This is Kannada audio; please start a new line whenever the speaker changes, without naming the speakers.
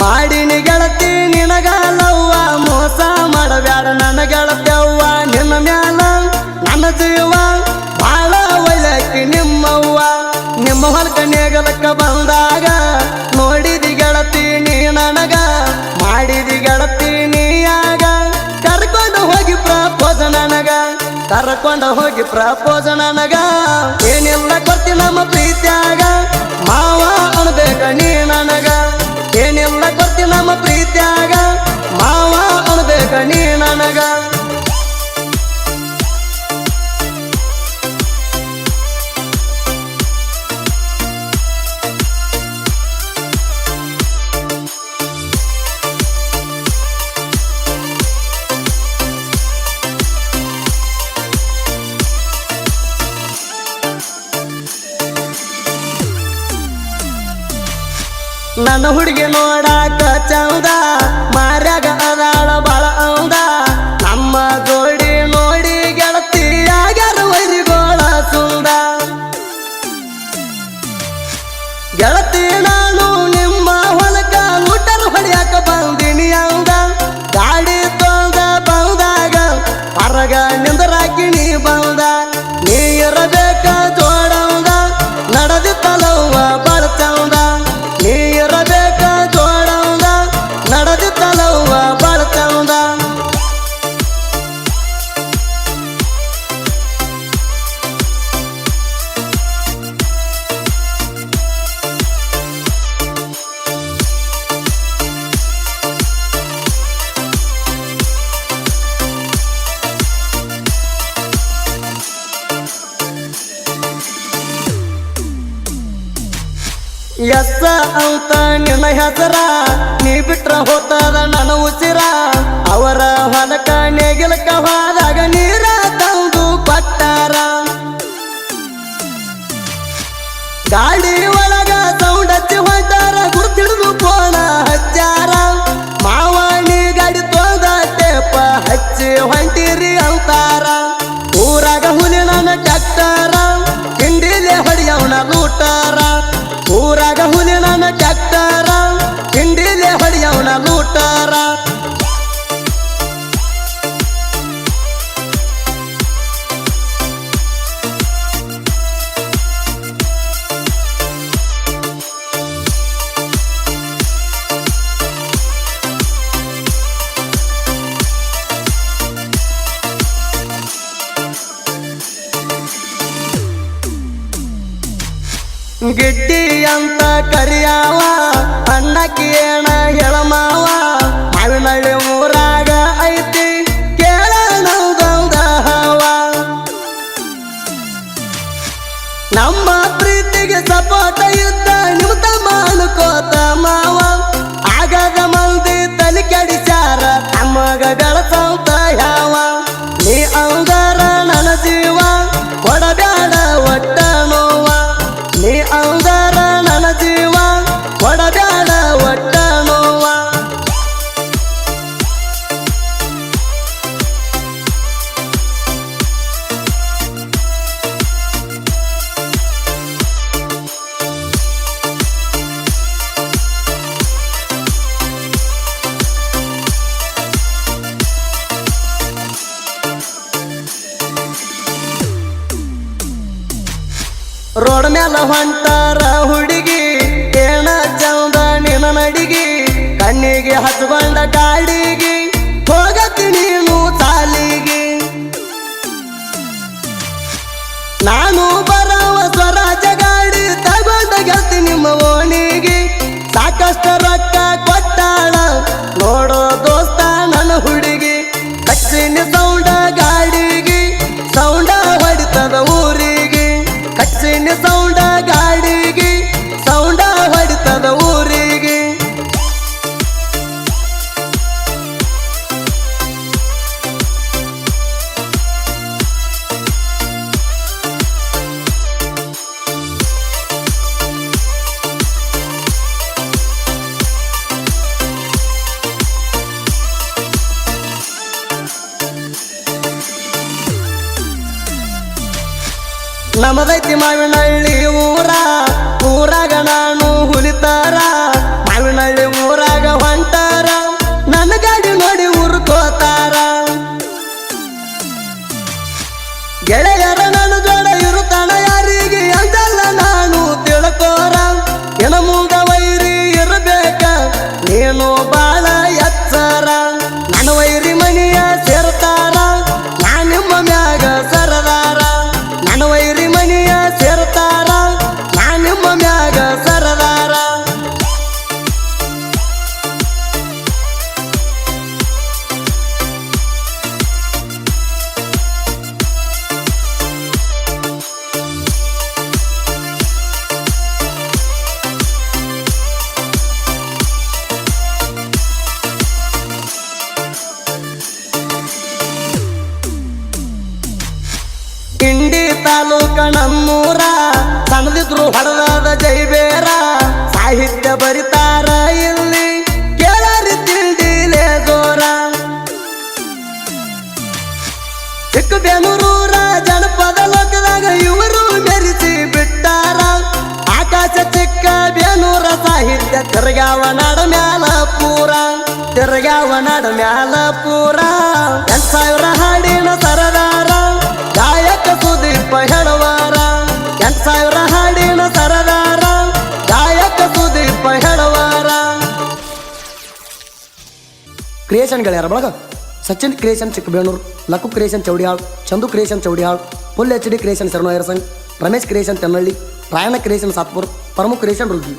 ಮಾಡಿನಿ ಗೆಳತಿ ನಿನಗಲ್ಲವ್ವ ಮೋಸ ಮಾಡಬ್ಯಾಡ ನನ್ನ ಗೆಳತ್ಯವ್ವ ನಿನ್ನ ಮ್ಯಾಲ ನನ್ನ ಜೀವ ಬಾಳ ಒಳ್ಳೆಕಿ ನಿಮ್ಮವ್ವ ನಿಮ್ಮ ಹೊಲಕ ನೇಗಲಕ್ಕ ಬಂದಾಗ ನೋಡಿದಿ ಗೆಳತಿ ನೀ ನನಗ ಮಾಡಿದಿ ಗೆಳತಿ ನೀಯಾಗ ಕರ್ಕೊಂಡು ಹೋಗಿ ಪ್ರಪೋಸ ನನಗ ಕರ್ಕೊಂಡು ಹೋಗಿ ಪ್ರಪೋಸ ನನಗ ಏನಿಲ್ಲ ಕೊಡ್ತಿ ನಮ್ಮ ಪ್ರೀತ್ಯಾಗ ಮಾವ ಅನ್ಬೇಕ ನೀ ನನಗ ಏನಿಲ್ಲ ಕೊಡ್ತಿ ನಮ್ಮ ಪ್ರೀತ್ಯಾಗ ಮಾವ ಅನ್ಬೇಕ ನೀ ನನಗ ನನ್ನ ಹುಡುಗಿ ನೋಡಾಕ ಚಂದ ಮಾರ್ಯಾಗ ಅದಾಳ ಬಾಳ ಔದ ನಮ್ಮ ಜೋಡಿ ನೋಡಿ ಗೆಳತಿ ಆಗ್ಯಾರ ವೈರಿಗೋಳ ಸುಂದ ಗೆಳತಿ ನಾನು ನಿಮ್ಮ ಹೊಲಕ ಲೂಟರ್ ಹೊಡಿಯಾಕ ಬಂದಿನಿ ಅಂದ ಗಾಡಿ ತೊಂದ ಬಂದಾಗ ಹೊರಗ ನಿಂದರಾಕಿ ನೀ ಬಂದ ನೀ ಇರಬೇಕ ಜೋಡಂದ ನಡೆದಿತ್ತಲವ್ವ ಬಾಳ ಚಂದ ನೀ ಇರಬೇಕ ಜೋಡಂದ ನಡೆದಿತ್ತಲವ್ವ ಬಾಳ ಚಂದ ಎಸ್ಸ ಅಂತ ನಿನ್ನ ಹೆಸರ ನೀ ಬಿಟ್ರ ಹೋತದ ನನ್ನ ಉಸಿರ ಅವರ ಹೊಲಕ ನೇಗಿಲಕ ಹೋದಾಗ ನೀರ ತಂದು ಕೊಟ್ಟಾರ ಗಾಡಿ ಒಳಗ ಸೌಂಡ್ ಹಚ್ಚಿ ಹೊಂಟಾರ ಗುರ್ತಿಡಿದು ಫೋನ ಹಚ್ಚಾರ ಮಾವ ನೀ ಗಾಡಿ ತೊಂದ ಟೇಪ ಹಚ್ಚಿ ಹೊಂಟಿರಿ ಅಂತಾರ ಊರಾಗ ಹುಲಿ ನನ್ನ ಟ್ಯಾಕ್ಟರ ಹಿಂಡಿಲೆ ಹೊಡಿಯವನ ಲೂಟಾರ ಊರಾಗ ಹುಲಿ ನನ್ನ ಟ್ಯಾಕ್ಟರ ಹಿಂಡಿಲೆ ಹೊಡಿಯವನ ಲೂಟಾರ ಗಿಡ್ಡಿ ಅಂತ ಕರಿಯಾವ ಅಣ್ಣಕ್ಕಿ ಏನ ಹೇಳಮಾವ ಮಾವಿನಳ್ಳಿ ಊರಾಗ ಐತಿ ಕೇಳ ನೌದೌದ ಹವ ನಮ್ಮ ಪ್ರೀತಿಗೆ ಸಪೋಟ ಇದ್ದ ನಿಮ್ಮ ತಮ್ಮ ಅನ್ಕೋತ ಮಾವ ಆಗದ ಮಂದಿ ತಲೆ ಕೆಡಿಸ್ಯಾರ ತಮ್ಮಗ ಗಳಸಂತ ಯಾವ ನೀ ಅಂಗಾರ ನನ್ನ ಜೀವ ಕೊಡಬ್ಯಾಡ ಒಟ್ಟ ನೋವ ನೀ ಅಂಗಾರ ನನ್ನ ಜೀವ ಕೊಡಬ್ಯಾಡ ಒಟ್ಟ ನೋವ ರೋಡ್ ಮ್ಯಾಲ ಹೊಂಟಾರ ಹುಡುಗಿ ಏನ ಚಂದ ನಿನ್ನ ನಡಿಗಿ ಕಣ್ಣಿಗೆ ಹಚ್ಕೊಂಡ ಗಾಡಿಗೆ ಹೋಗತಿ ನೀನು ಸಾಲಿಗೆ ನಾನು ಬರವ ಸ್ವರಾಜ ಗಾಡಿ ತಗೊಂಡ ಗೆಲ್ತಿ ನಿಮ್ಮ ಓಣಿಗೆ ಸಾಕಷ್ಟು ರೊಕ್ಕ ಕೊಟ್ಟಾಳ ನೋಡೋ ದೋಸ್ತ ನನ್ನ ಹುಡುಗಿ ಕಚ್ಚಿನ ಸೌಂಡ ಗಾಡಿಗೆ ಸೌಂಡ ಹೊಡಿತದ ಊರಿಗೆ ಕಚ್ಚಿನ ಸೌಂಡ ಗಾಡಿಗೆ ಸೌಂಡ ಹೊಡಿತದ ಊರಿಗೆ ನಮದೈತಿ ಮಾವಿನಳ್ಳಿ ಊರಾಗ ನಾನು ಹುಲಿತಾರ ಮುಂದ ವೈರಿ ಇರಬೇಕ ನೀನು ಬಾಳ ಎಚ್ಚರ ನನ್ನ ವೈರಿ ಮನೆಯ ಸೇರ್ತಾರ ನಾ ನಿಮ್ಮ ಮ್ಯಾಗ ಸರದಾರ ನನ್ನ ವೈರಿ ಮನೆಯ ಸೇರ್ತಾರ ನಾ ನಿಮ್ಮ ಮ್ಯಾಗ ಸರದಾರ ಇಂಡಿ ತಾಲೂಕ ನಮ್ಮೂರ ಸಣ್ಣದಿದ್ರು ಹೊಡೆದಾದ ಜೈಬೇರ ಸಾಹಿತ್ಯ ಬರಿತಾರ ಇಲ್ಲಿ ಕೇಳರಿ ತಿಂಡಿಲೇ ಜೋರ ಚಿಕ್ಕಬೇನೂರ ಜನಪದ ಲೋಕದಾಗ ಇವರು ಮೆರಿಸಿ ಬಿಟ್ಟಾರ ಆಕಾಶ ಚಿಕ್ಕ ಬೇನೂರ ಸಾಹಿತ್ಯ ತಿರ್ಗಾವ ನಾಡ ಮ್ಯಾಲ ಪೂರ ತಿರ್ಗಾವ ನಾಡ ಮ್ಯಾಲ ಪೂರ 8,000 ಹಾಡಿನ ಸರದಾರ ಗಾಯಕ ಸುದೀಪ ಹೆಳವಾರ 8,000 ಹಾಡಿನ ಸರದಾರ ಗಾಯಕ ಸುದೀಪ ಹೆಳವಾರ ಕ್ರಿಯೇಷನ್ಗಳು ಯಾರ ಬಳಗ Sachin creation Chikkabenur Lakku creation Chowdiyal Chandu creation Chowdiyal full HD creation ಶರಣಯ್ಯರ ಸಂಘ್ ರಮೇಶ್ ಕ್ರಿಯೇಷನ್ ತೆನ್ನಳ್ಳಿ ರಾಯಣ್ಣ ಕ್ರಿಯೇಷನ್ ಸಾತ್ಪುರ್ ಪ್ರಮುಖ ಕ್ರಿಯೇಷನ್ ರುಗಿ